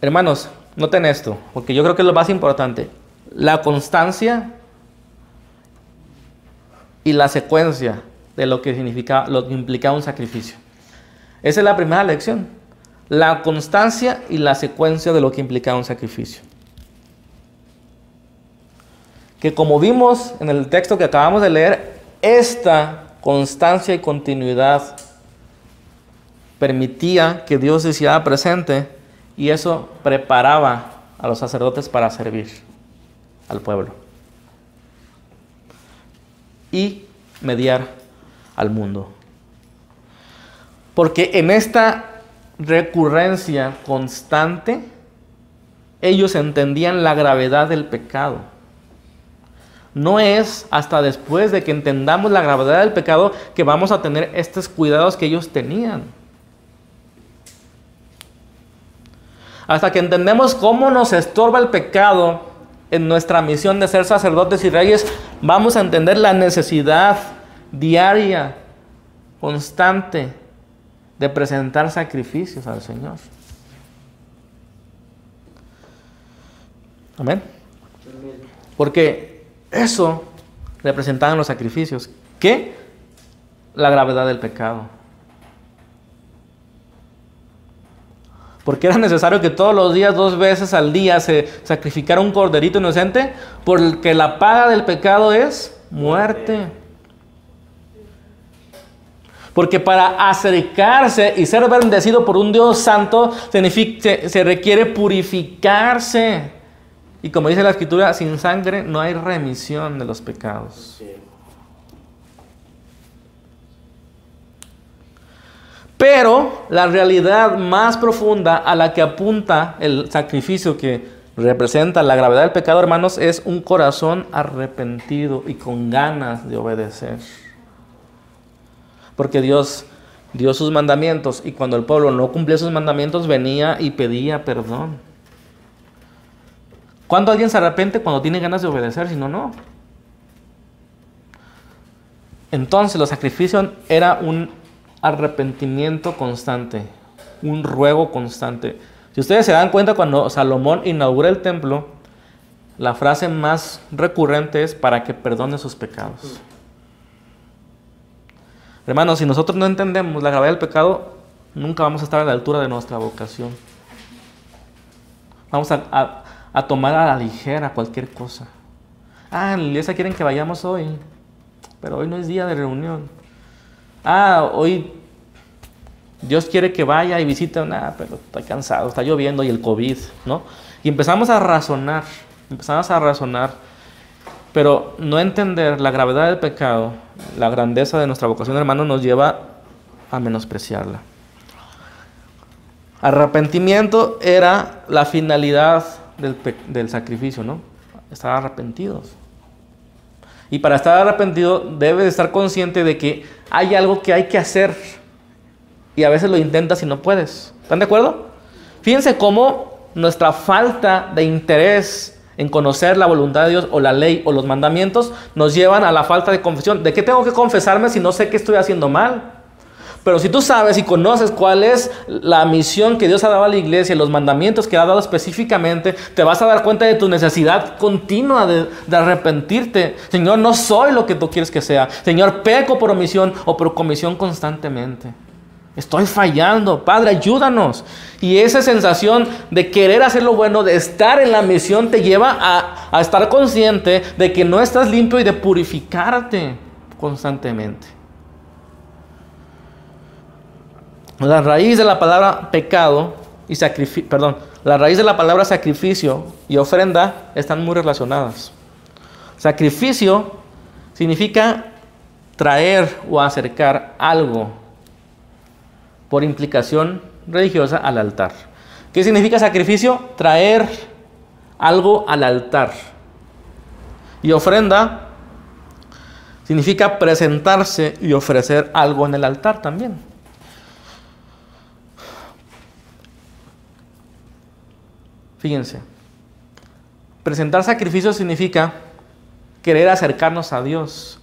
Hermanos, noten esto, porque yo creo que es lo más importante. La constancia y la secuencia de lo que implicaba un sacrificio. Esa es la primera lección. La constancia y la secuencia de lo que implicaba un sacrificio. Que como vimos en el texto que acabamos de leer, esta constancia y continuidad permitía que Dios se hiciera presente y eso preparaba a los sacerdotes para servir al pueblo y mediar al mundo. Porque en esta recurrencia constante, ellos entendían la gravedad del pecado. No es hasta después de que entendamos la gravedad del pecado que vamos a tener estos cuidados que ellos tenían. Hasta que entendemos cómo nos estorba el pecado en nuestra misión de ser sacerdotes y reyes, vamos a entender la necesidad diaria, constante, de presentar sacrificios al Señor. Amén. Porque eso representaban los sacrificios. ¿Qué? La gravedad del pecado. Porque era necesario que todos los días, 2 veces al día, se sacrificara un corderito inocente, porque la paga del pecado es muerte. Porque para acercarse y ser bendecido por un Dios santo, se requiere purificarse. Y como dice la Escritura, sin sangre no hay remisión de los pecados. Pero la realidad más profunda a la que apunta el sacrificio que representa la gravedad del pecado, hermanos, es un corazón arrepentido y con ganas de obedecer. Porque Dios dio sus mandamientos y cuando el pueblo no cumplía sus mandamientos venía y pedía perdón. ¿Cuándo alguien se arrepiente? Cuando tiene ganas de obedecer, si no, no. Entonces los sacrificios era un arrepentimiento constante, un ruego constante. Si ustedes se dan cuenta, cuando Salomón inaugura el templo, la frase más recurrente es para que perdone sus pecados. Hermanos, si nosotros no entendemos la gravedad del pecado, nunca vamos a estar a la altura de nuestra vocación. Vamos a tomar a la ligera cualquier cosa. En la iglesia quieren que vayamos hoy, pero hoy no es día de reunión. Hoy Dios quiere que vaya y visite, pero estoy cansado, está lloviendo y el COVID, ¿no? Y empezamos a razonar, pero no entender la gravedad del pecado, la grandeza de nuestra vocación, hermano, nos lleva a menospreciarla. Arrepentimiento era la finalidad del sacrificio, ¿no? Estar arrepentidos. Y para estar arrepentido debes estar consciente de que hay algo que hay que hacer. Y a veces lo intentas y no puedes. ¿Están de acuerdo? Fíjense cómo nuestra falta de interés en conocer la voluntad de Dios o la ley o los mandamientos nos llevan a la falta de confesión. ¿De qué tengo que confesarme si no sé qué estoy haciendo mal? Pero si tú sabes y conoces cuál es la misión que Dios ha dado a la iglesia, los mandamientos que ha dado específicamente, te vas a dar cuenta de tu necesidad continua de arrepentirte. Señor, no soy lo que tú quieres que sea. Señor, peco por omisión o por comisión constantemente. Estoy fallando. Padre, ayúdanos. Y esa sensación de querer hacer lo bueno, de estar en la misión, te lleva a estar consciente de que no estás limpio y de purificarte constantemente. La raíz de la palabra pecado y la raíz de la palabra sacrificio y ofrenda están muy relacionadas. Sacrificio significa traer o acercar algo por implicación religiosa al altar. ¿Qué significa sacrificio? Traer algo al altar. Y ofrenda significa presentarse y ofrecer algo en el altar también. Fíjense, presentar sacrificio significa querer acercarnos a Dios,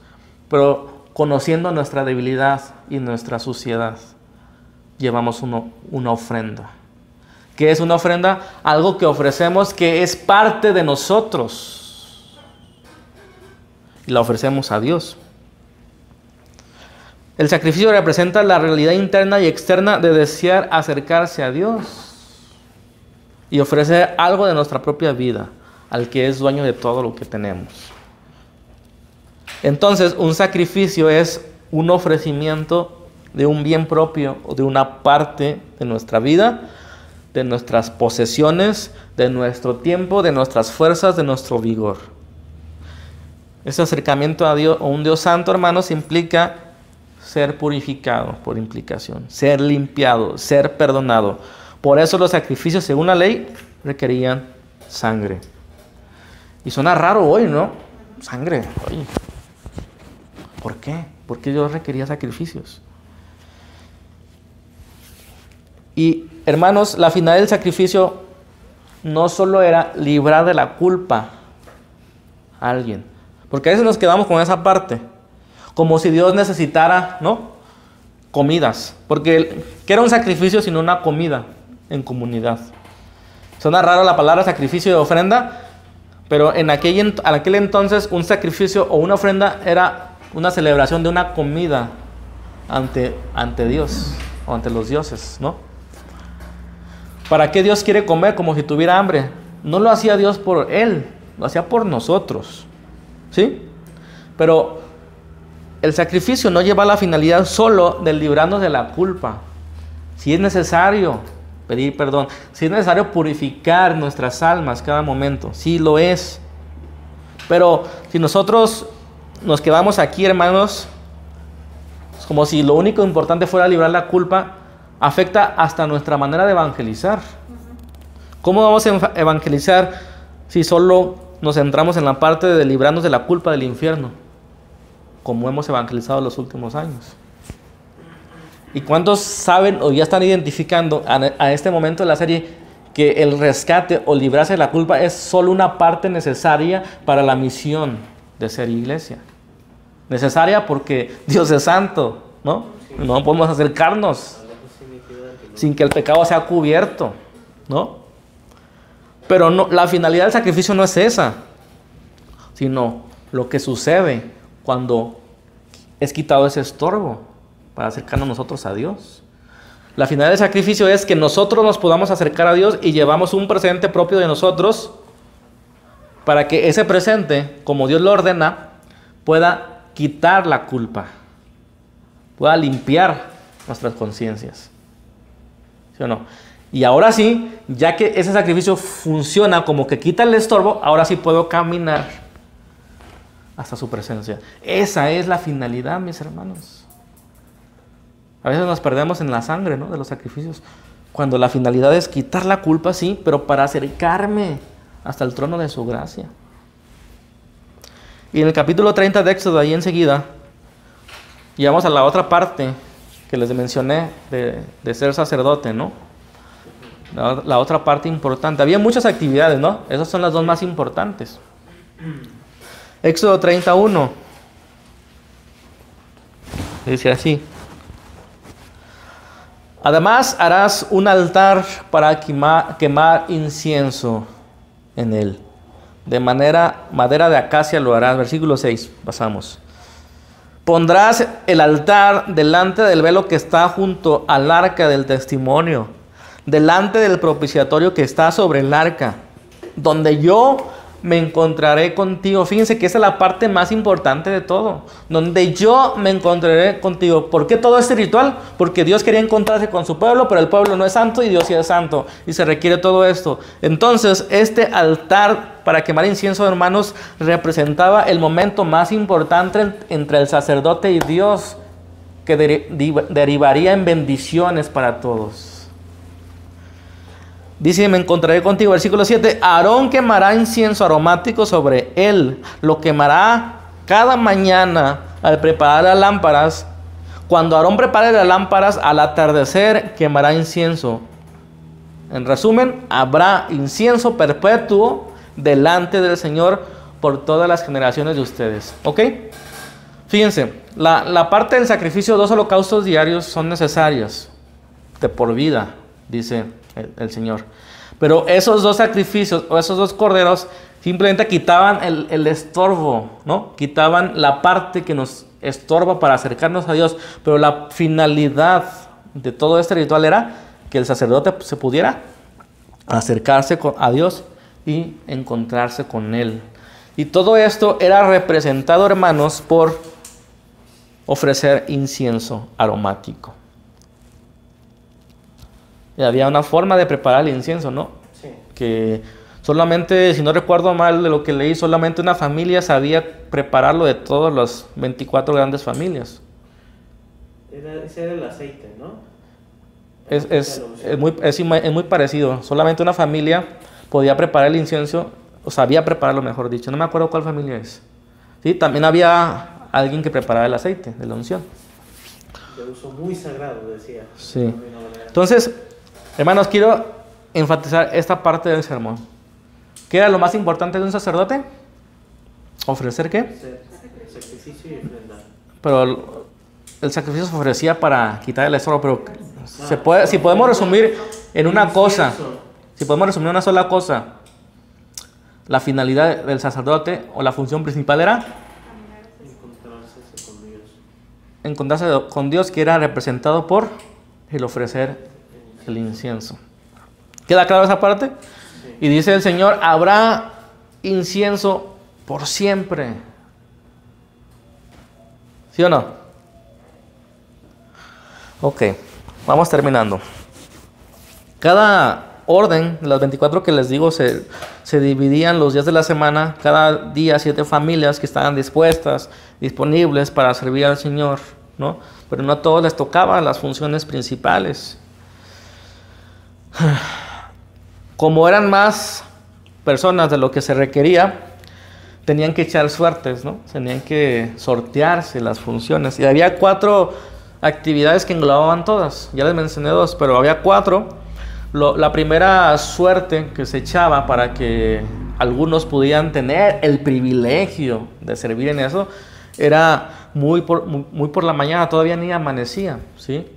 pero conociendo nuestra debilidad y nuestra suciedad, llevamos una ofrenda. ¿Qué es una ofrenda? Algo que ofrecemos que es parte de nosotros y la ofrecemos a Dios. El sacrificio representa la realidad interna y externa de desear acercarse a Dios y ofrecer algo de nuestra propia vida al que es dueño de todo lo que tenemos. Entonces, un sacrificio es un ofrecimiento de un bien propio o de una parte de nuestra vida, de nuestras posesiones, de nuestro tiempo, de nuestras fuerzas, de nuestro vigor. Ese acercamiento a Dios o un Dios santo, hermanos, implica ser purificado por implicación, ser limpiado, ser perdonado. Por eso los sacrificios, según la ley, requerían sangre. Y suena raro hoy, ¿no? Sangre, oye. ¿Por qué? ¿Por qué Dios requería sacrificios? Y, hermanos, la finalidad del sacrificio no solo era librar de la culpa a alguien. Porque a veces nos quedamos con esa parte. Como si Dios necesitara, ¿no?, comidas. Porque, ¿qué era un sacrificio sino una comida en comunidad? Suena raro la palabra sacrificio y ofrenda, pero en aquel entonces un sacrificio o una ofrenda era una celebración de una comida ante Dios o ante los dioses, ¿no? ¿Para qué Dios quiere comer? Como si tuviera hambre. No lo hacía Dios por Él, lo hacía por nosotros, ¿sí? Pero el sacrificio no lleva la finalidad solo de librarnos de la culpa. Si es necesario pedir perdón, si es necesario purificar nuestras almas cada momento, sí lo es. Pero si nosotros nos quedamos aquí, hermanos, es como si lo único importante fuera librar la culpa, afecta hasta nuestra manera de evangelizar. ¿Cómo vamos a evangelizar si solo nos centramos en la parte de librarnos de la culpa del infierno, como hemos evangelizado en los últimos años? ¿Y cuántos saben o ya están identificando a este momento de la serie que el rescate o librarse de la culpa es solo una parte necesaria para la misión de ser iglesia? Necesaria porque Dios es santo, ¿no? No podemos acercarnos sin que el pecado sea cubierto, ¿no? Pero no, la finalidad del sacrificio no es esa, sino lo que sucede cuando es quitado ese estorbo para acercarnos nosotros a Dios. La finalidad del sacrificio es que nosotros nos podamos acercar a Dios y llevamos un presente propio de nosotros para que ese presente, como Dios lo ordena, pueda quitar la culpa, pueda limpiar nuestras conciencias. ¿Sí o no? Y ahora sí, ya que ese sacrificio funciona como que quita el estorbo, ahora sí puedo caminar hasta su presencia. Esa es la finalidad, mis hermanos. A veces nos perdemos en la sangre, ¿no?, de los sacrificios, cuando la finalidad es quitar la culpa, sí, pero para acercarme hasta el trono de su gracia. Y en el capítulo 30 de Éxodo, ahí enseguida, llegamos a la otra parte que les mencioné de ser sacerdote, ¿no? La otra parte importante. Había muchas actividades, ¿no? Esas son las dos más importantes. Éxodo 31. Dice así: además harás un altar para quemar incienso en él. De madera de acacia lo harás. Versículo 6, pasamos. Pondrás el altar delante del velo que está junto al arca del testimonio, delante del propiciatorio que está sobre el arca, donde yo me encontraré contigo. Fíjense que esa es la parte más importante de todo, donde yo me encontraré contigo. ¿Por qué todo este ritual? Porque Dios quería encontrarse con su pueblo, pero el pueblo no es santo y Dios sí es santo, y se requiere todo esto. Entonces, este altar para quemar incienso, hermanos, representaba el momento más importante entre el sacerdote y Dios, que derivaría en bendiciones para todos. Dice, me encontraré contigo, versículo 7, Aarón quemará incienso aromático sobre él, lo quemará cada mañana al preparar las lámparas. Cuando Aarón prepare las lámparas, al atardecer quemará incienso. En resumen, habrá incienso perpetuo delante del Señor por todas las generaciones de ustedes. ¿Ok? Fíjense, la parte del sacrificio, 2 holocaustos diarios son necesarias de por vida, dice el Señor. Pero esos 2 sacrificios o esos 2 corderos simplemente quitaban el estorbo, ¿no? Quitaban la parte que nos estorba para acercarnos a Dios. Pero la finalidad de todo este ritual era que el sacerdote se pudiera acercarse a Dios y encontrarse con Él. Y todo esto era representado, hermanos, por ofrecer incienso aromático. Y había una forma de preparar el incienso, ¿no? Sí. Que solamente, si no recuerdo mal de lo que leí, solamente una familia sabía prepararlo de todas las 24 grandes familias. Ese era el aceite, ¿no? Es muy parecido. Solamente una familia podía preparar el incienso, o sabía prepararlo, mejor dicho. No me acuerdo cuál familia es. Sí, también había alguien que preparaba el aceite de la unción. De uso muy sagrado, decía. Sí. Entonces, hermanos, quiero enfatizar esta parte del sermón. ¿Qué era lo más importante de un sacerdote? ¿Ofrecer qué? Sacrificio y ofrenda. Pero el sacrificio se ofrecía para quitar el estorbo, pero si podemos resumir en una cosa, si podemos resumir una sola cosa, la finalidad del sacerdote o la función principal era encontrarse con Dios, que era representado por el ofrecer el incienso. ¿Queda claro esa parte? Sí. Y dice el Señor, habrá incienso por siempre. ¿Sí o no? Ok, vamos terminando. Cada orden, las 24 que les digo, se dividían los días de la semana. Cada día 7 familias que estaban dispuestas, disponibles para servir al Señor, ¿no? Pero no a todos les tocaban las funciones principales. Como eran más personas de lo que se requería, tenían que echar suertes, ¿no? Tenían que sortearse las funciones. Y había 4 actividades que englobaban todas. Ya les mencioné 2, pero había 4. La primera suerte que se echaba para que algunos pudieran tener el privilegio de servir en eso era muy por la mañana, todavía ni amanecía, ¿sí?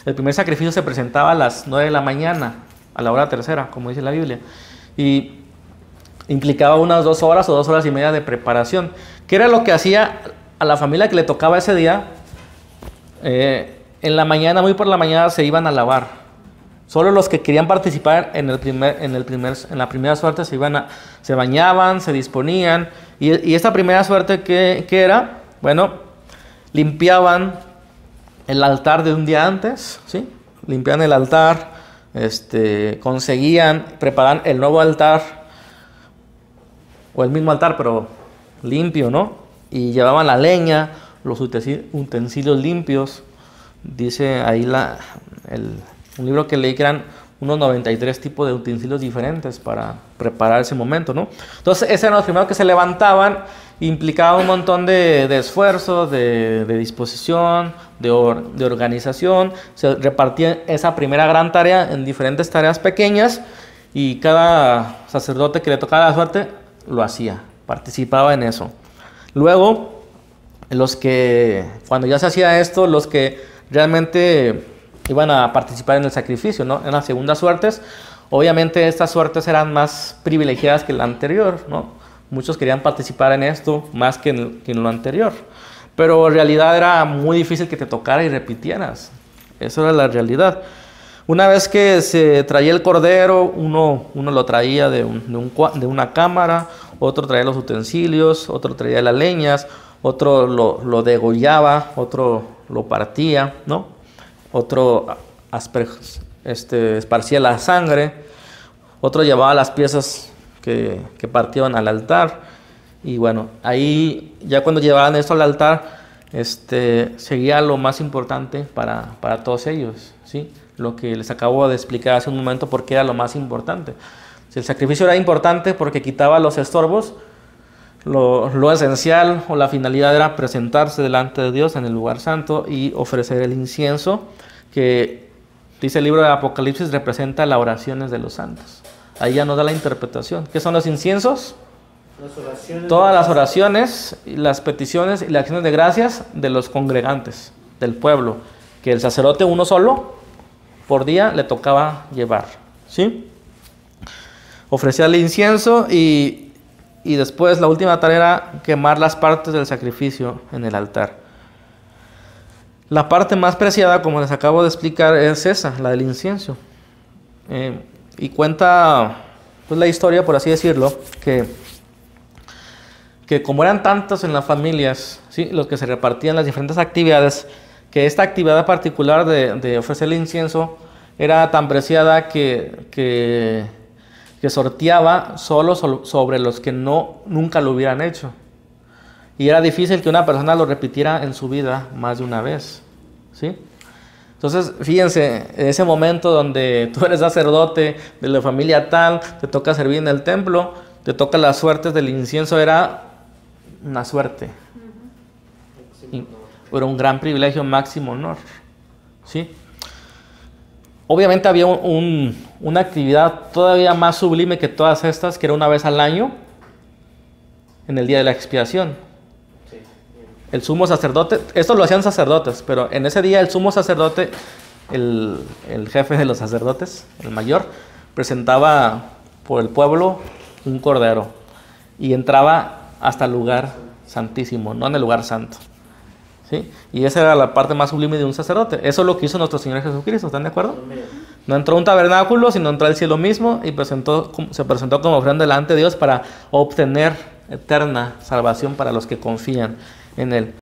El primer sacrificio se presentaba a las 9 de la mañana, a la hora tercera, como dice la Biblia, y implicaba unas 2 horas o 2 horas y media de preparación. ¿Qué era lo que hacía a la familia que le tocaba ese día? En la mañana, muy por la mañana, se iban a lavar. Solo los que querían participar en la primera suerte se bañaban, se disponían. Y esta primera suerte, ¿qué era? Bueno, limpiaban el altar de un día antes, ¿sí? Limpiaban el altar, preparaban el nuevo altar, o el mismo altar, pero limpio, ¿no? Y llevaban la leña, los utensilios limpios. Dice ahí un libro que leí que eran unos 93 tipos de utensilios diferentes para preparar ese momento, ¿no? Entonces, esos eran los primeros que se levantaban. Implicaba un montón de esfuerzo, de disposición, de organización. Se repartía esa primera gran tarea en diferentes tareas pequeñas, y cada sacerdote que le tocaba la suerte lo hacía, participaba en eso. Luego, cuando ya se hacía esto, los que realmente iban a participar en el sacrificio, ¿no? En las segundas suertes, obviamente estas suertes eran más privilegiadas que la anterior, ¿no? Muchos querían participar en esto más que en lo anterior, pero en realidad era muy difícil que te tocara y repitieras. Eso era la realidad. Una vez que se traía el cordero, uno lo traía de una cámara, otro traía los utensilios, otro traía las leñas, otro lo degollaba, otro lo partía, ¿no? Otro esparcía la sangre, otro llevaba las piezas que partían al altar. Y bueno, ahí ya cuando llevaban esto al altar, seguía lo más importante para todos ellos, ¿sí? Lo que les acabo de explicar hace un momento, porque era lo más importante. Si el sacrificio era importante porque quitaba los estorbos, lo esencial o la finalidad era presentarse delante de Dios en el lugar santo y ofrecer el incienso, que dice el libro de Apocalipsis representa las oraciones de los santos. Ahí ya nos da la interpretación. ¿Qué son los inciensos? Las oraciones. Todas las oraciones, las peticiones y las acciones de gracias de los congregantes, del pueblo, que el sacerdote uno solo por día le tocaba llevar, ¿sí? Ofrecía el incienso y después la última tarea era quemar las partes del sacrificio en el altar. La parte más preciada, como les acabo de explicar, es esa, la del incienso. Y cuenta pues, la historia, por así decirlo, que como eran tantos en las familias, ¿sí? Los que se repartían las diferentes actividades, que esta actividad particular de ofrecer el incienso era tan preciada que sorteaba solo sobre los que nunca lo hubieran hecho. Y era difícil que una persona lo repitiera en su vida más de una vez, ¿sí? Entonces, fíjense, en ese momento donde tú eres sacerdote de la familia tal, te toca servir en el templo, te toca las suertes del incienso, era una suerte. Era un gran privilegio, máximo honor, ¿sí? Obviamente había una actividad todavía más sublime que todas estas, que era una vez al año, en el día de la expiación. El sumo sacerdote, esto lo hacían sacerdotes, pero en ese día el sumo sacerdote, el jefe de los sacerdotes, el mayor, presentaba por el pueblo un cordero y entraba hasta el lugar santísimo, no en el lugar santo, ¿sí? Y esa era la parte más sublime de un sacerdote. Eso es lo que hizo nuestro Señor Jesucristo, ¿están de acuerdo? No entró a un tabernáculo, sino entró al cielo mismo y se presentó como ofrenda delante de Dios para obtener eterna salvación para los que confían en Él.